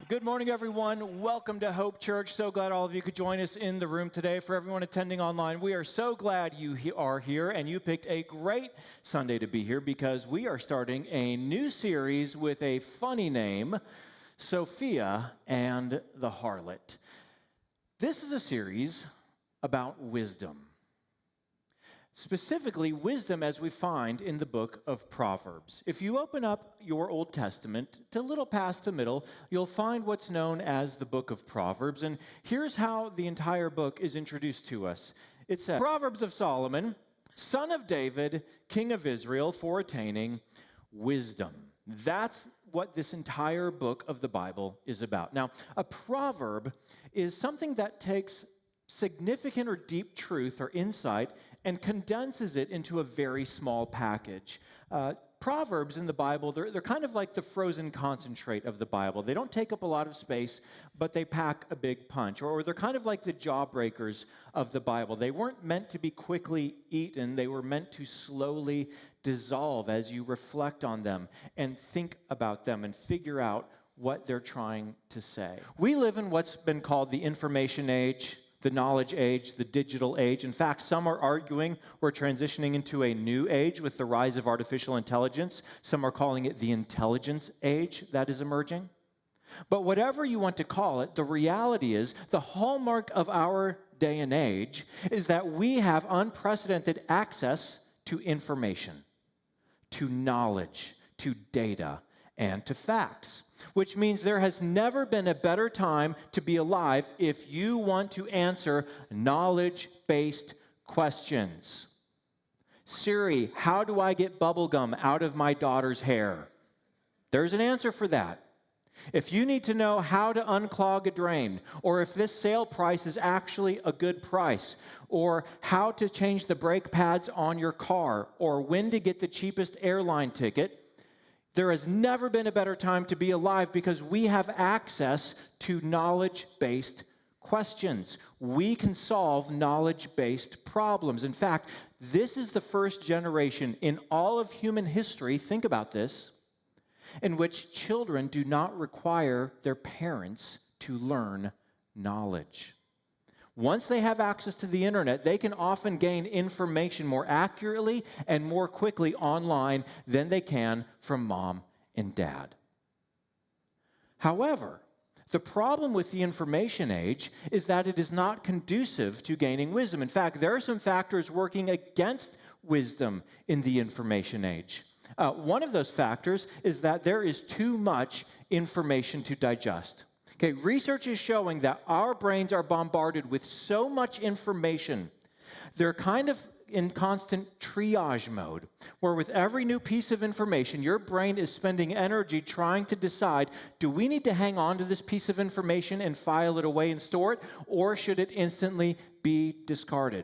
Good morning, everyone. Welcome to Hope Church. So glad all of you could join us in the room today. For everyone attending online, we are so glad you are here, and you picked a great Sunday to be here because we are starting a new series with a funny name, Sophia and the Harlot. This is a series about wisdom. Specifically, wisdom as we find in the book of Proverbs. If you open up your Old Testament to a little past the middle, you'll find what's known as the book of Proverbs. And here's how the entire book is introduced to us. It says, Proverbs of Solomon, son of David, king of Israel, for attaining wisdom. That's what this entire book of the Bible is about. Now, a proverb is something that takes significant or deep truth or insight and condenses it into a very small package. Proverbs in the Bible, they're kind of like the frozen concentrate of the Bible. They don't take up a lot of space, but they pack a big punch. Or they're kind of like the jawbreakers of the Bible. They weren't meant to be quickly eaten. They were meant to slowly dissolve as you reflect on them and think about them and figure out what they're trying to say. We live in what's been called the information age, the knowledge age, the digital age. In fact, some are arguing we're transitioning into a new age with the rise of artificial intelligence. Some are calling it the intelligence age that is emerging. But whatever you want to call it, the reality is the hallmark of our day and age is that we have unprecedented access to information, to knowledge, to data, and to facts. Which means there has never been a better time to be alive if you want to answer knowledge-based questions. Siri, how do I get bubblegum out of my daughter's hair? There's an answer for that. If you need to know how to unclog a drain, or if this sale price is actually a good price, or how to change the brake pads on your car, or when to get the cheapest airline ticket, there has never been a better time to be alive because we have access to knowledge-based questions. We can solve knowledge-based problems. In fact, this is the first generation in all of human history, think about this, in which children do not require their parents to learn knowledge. Once they have access to the internet, they can often gain information more accurately and more quickly online than they can from mom and dad. However, the problem with the information age is that it is not conducive to gaining wisdom. In fact, there are some factors working against wisdom in the information age. One of those factors is that there is too much information to digest. Okay, research is showing that our brains are bombarded with so much information. They're kind of in constant triage mode, where with every new piece of information, your brain is spending energy trying to decide, do we need to hang on to this piece of information and file it away and store it, or should it instantly be discarded?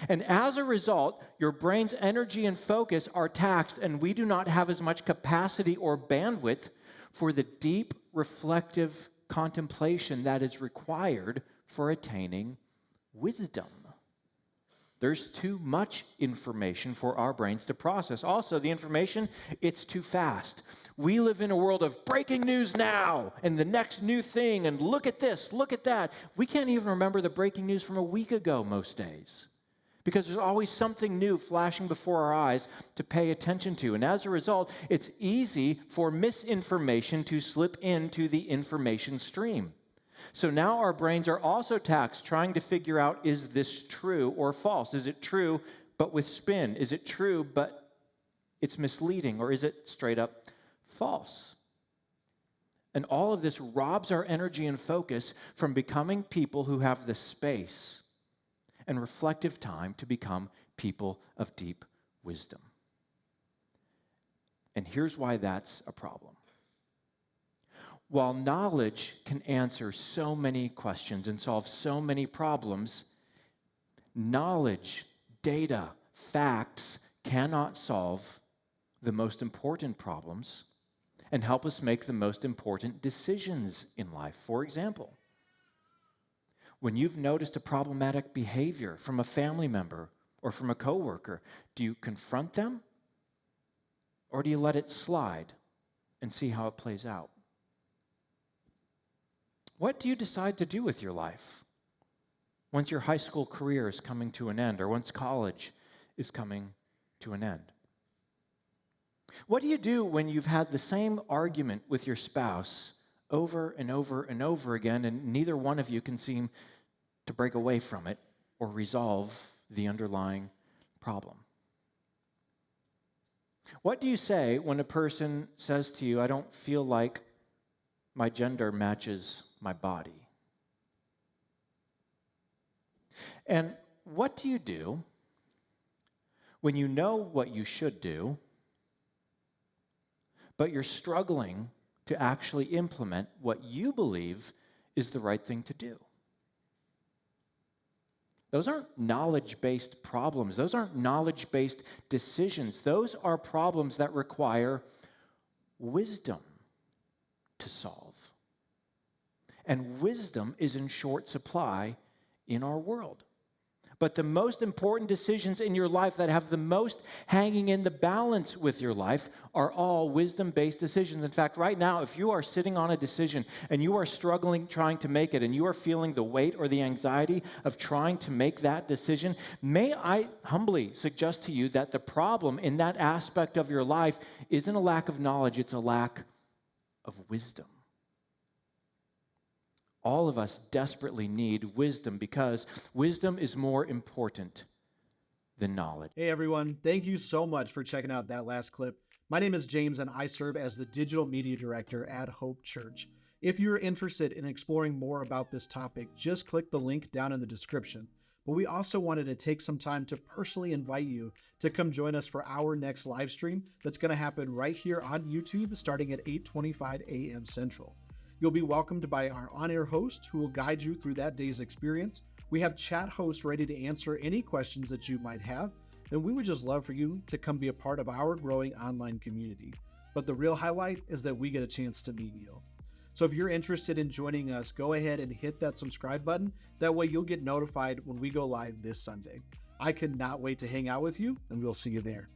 And as a result, your brain's energy and focus are taxed, and we do not have as much capacity or bandwidth for the deep, reflective contemplation that is required for attaining wisdom. There's too much information for our brains to process. Also, the information, it's too fast. We live in a world of breaking news now and the next new thing and look at this, look at that. We can't even remember the breaking news from a week ago most days because there's always something new flashing before our eyes to pay attention to. And as a result, it's easy for misinformation to slip into the information stream. So now our brains are also taxed trying to figure out, is this true or false? Is it true but with spin? Is it true but it's misleading? Or is it straight up false? And all of this robs our energy and focus from becoming people who have the space and reflective time to become people of deep wisdom. And here's why that's a problem. While knowledge can answer so many questions and solve so many problems, knowledge, data, facts cannot solve the most important problems and help us make the most important decisions in life. For example, when you've noticed a problematic behavior from a family member or from a coworker, do you confront them or do you let it slide and see how it plays out? What do you decide to do with your life once your high school career is coming to an end or once college is coming to an end? What do you do when you've had the same argument with your spouse over and over and over again, and neither one of you can seem to break away from it or resolve the underlying problem? What do you say when a person says to you, I don't feel like my gender matches my body? And what do you do when you know what you should do, but you're struggling to actually implement what you believe is the right thing to do? Those aren't knowledge-based problems. Those aren't knowledge-based decisions. Those are problems that require wisdom to solve. And wisdom is in short supply in our world. But the most important decisions in your life that have the most hanging in the balance with your life are all wisdom-based decisions. In fact, right now, if you are sitting on a decision and you are struggling trying to make it and you are feeling the weight or the anxiety of trying to make that decision, may I humbly suggest to you that the problem in that aspect of your life isn't a lack of knowledge, it's a lack of wisdom. All of us desperately need wisdom because wisdom is more important than knowledge. Hey everyone, thank you so much for checking out that last clip. My name is James and I serve as the Digital Media Director at Hope Church. If you're interested in exploring more about this topic, just click the link down in the description. But we also wanted to take some time to personally invite you to come join us for our next live stream that's going to happen right here on YouTube starting at 8:25 a.m. Central. You'll be welcomed by our on-air host who will guide you through that day's experience. We have chat hosts ready to answer any questions that you might have, and we would just love for you to come be a part of our growing online community. But the real highlight is that we get a chance to meet you. So if you're interested in joining us, go ahead and hit that subscribe button. That way you'll get notified when we go live this Sunday. I cannot wait to hang out with you, and we'll see you there.